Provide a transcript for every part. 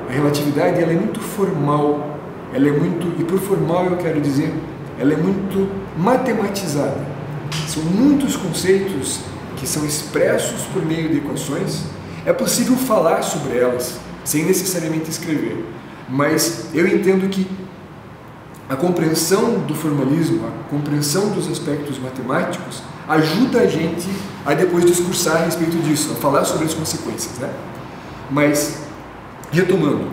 a relatividade ela é muito formal, ela é muito, e por formal eu quero dizer, ela é muito matematizada. São muitos conceitos que são expressos por meio de equações. É possível falar sobre elas sem necessariamente escrever, mas eu entendo que a compreensão do formalismo, a compreensão dos aspectos matemáticos ajuda a gente a depois discursar a respeito disso, a falar sobre as consequências, né? Mas, retomando,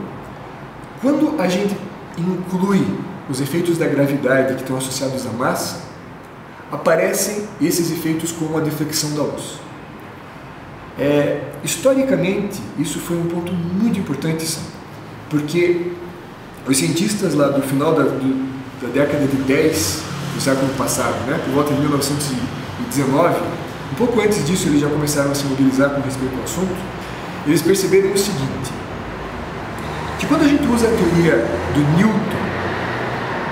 quando a gente inclui os efeitos da gravidade que estão associados à massa, aparecem esses efeitos como a deflexão da luz. Historicamente, isso foi um ponto muito importante, Sam, porque os cientistas lá do final da década de 10 do século passado, né, por volta de 1919, um pouco antes disso eles já começaram a se mobilizar com respeito ao assunto, eles perceberam o seguinte, que quando a gente usa a teoria do Newton,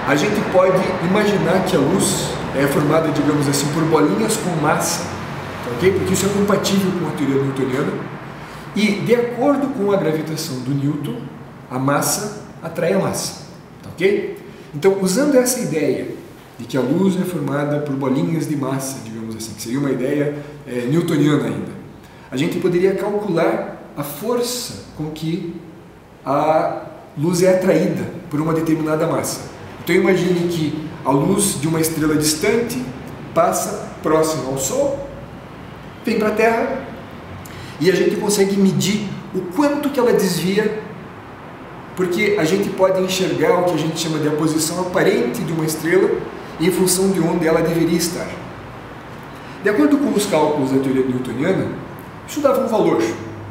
a gente pode imaginar que a luz é formada, digamos assim, por bolinhas com massa, ok? Porque isso é compatível com a teoria newtoniana, e de acordo com a gravitação do Newton, a massa atrai a massa, ok? Então, usando essa ideia de que a luz é formada por bolinhas de massa, digamos assim, que seria uma ideia newtoniana ainda, a gente poderia calcular a força com que a luz é atraída por uma determinada massa. Então imagine que a luz de uma estrela distante passa próximo ao Sol, vem para a Terra e a gente consegue medir o quanto que ela desvia, porque a gente pode enxergar o que a gente chama de a posição aparente de uma estrela em função de onde ela deveria estar. De acordo com os cálculos da teoria newtoniana, isso dava um valor.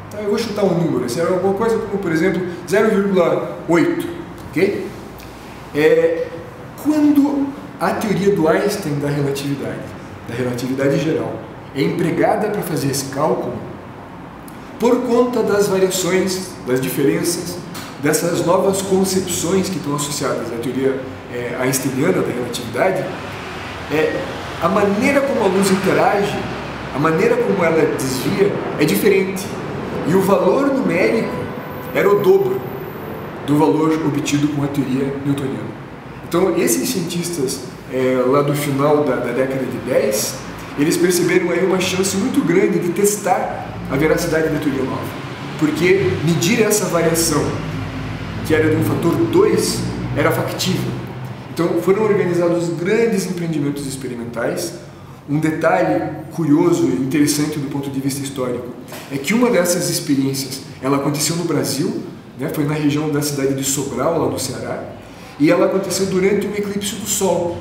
Então, eu vou chutar um número, assim, alguma coisa como, por exemplo, 0,8, ok? Quando a teoria do Einstein da relatividade geral, é empregada para fazer esse cálculo, por conta das variações, das diferenças, dessas novas concepções que estão associadas à teoria einsteiniana da relatividade, a maneira como a luz interage, a maneira como ela desvia é diferente. E o valor numérico era o dobro do valor obtido com a teoria newtoniana. Então, esses cientistas lá do final da década de 10, eles perceberam aí uma chance muito grande de testar a veracidade da teoria nova. Porque medir essa variação, que era de um fator 2, era factível. Então, foram organizados grandes empreendimentos experimentais. Um detalhe curioso e interessante do ponto de vista histórico é que uma dessas experiências ela aconteceu no Brasil, né, foi na região da cidade de Sobral, lá do Ceará, e ela aconteceu durante um eclipse do Sol.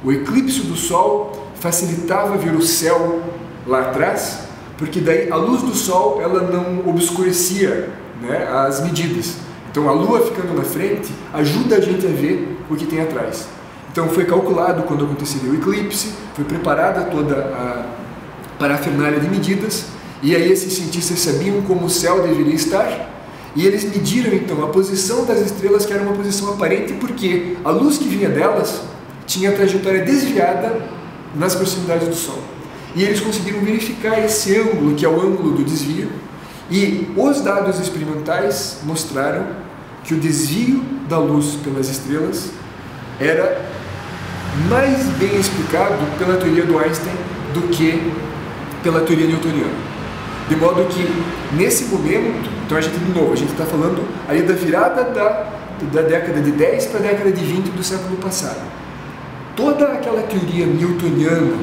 O eclipse do Sol facilitava ver o céu lá atrás, porque daí a luz do Sol ela não obscurecia, né, as medidas. Então a Lua ficando na frente ajuda a gente a ver o que tem atrás. Então foi calculado quando aconteceria o eclipse, foi preparada toda a parafernália de medidas, e aí esses cientistas sabiam como o céu deveria estar, e eles mediram então a posição das estrelas, que era uma posição aparente, porque a luz que vinha delas tinha a trajetória desviada nas proximidades do Sol. E eles conseguiram verificar esse ângulo, que é o ângulo do desvio, e os dados experimentais mostraram que o desvio da luz pelas estrelas era mais bem explicado pela teoria do Einstein do que pela teoria newtoniana. De modo que, nesse momento, então a gente está falando aí da virada da década de 10 para a década de 20 do século passado. Toda aquela teoria newtoniana,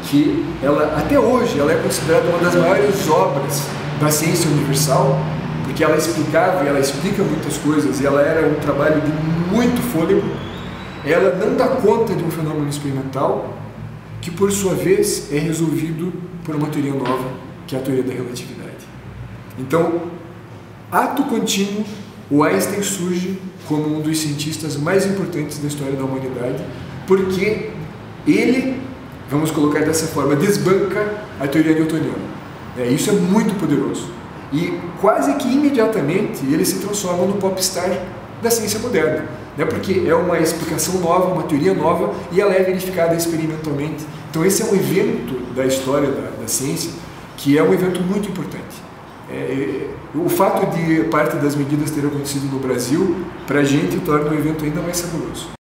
que ela, até hoje ela é considerada uma das maiores obras da ciência universal, porque ela explicava e ela explica muitas coisas, e ela era um trabalho de muito fôlego, ela não dá conta de um fenômeno experimental que, por sua vez, é resolvido por uma teoria nova, que é a teoria da relatividade. Então, ato contínuo, o Einstein surge como um dos cientistas mais importantes da história da humanidade, porque ele, vamos colocar dessa forma, desbanca a teoria newtoniana. Isso é muito poderoso. E quase que imediatamente ele se transforma no popstar da ciência moderna, porque é uma explicação nova, uma teoria nova, e ela é verificada experimentalmente. Então esse é um evento da história da ciência que é um evento muito importante. O fato de parte das medidas ter acontecido no Brasil, para a gente, torna o evento ainda mais saboroso.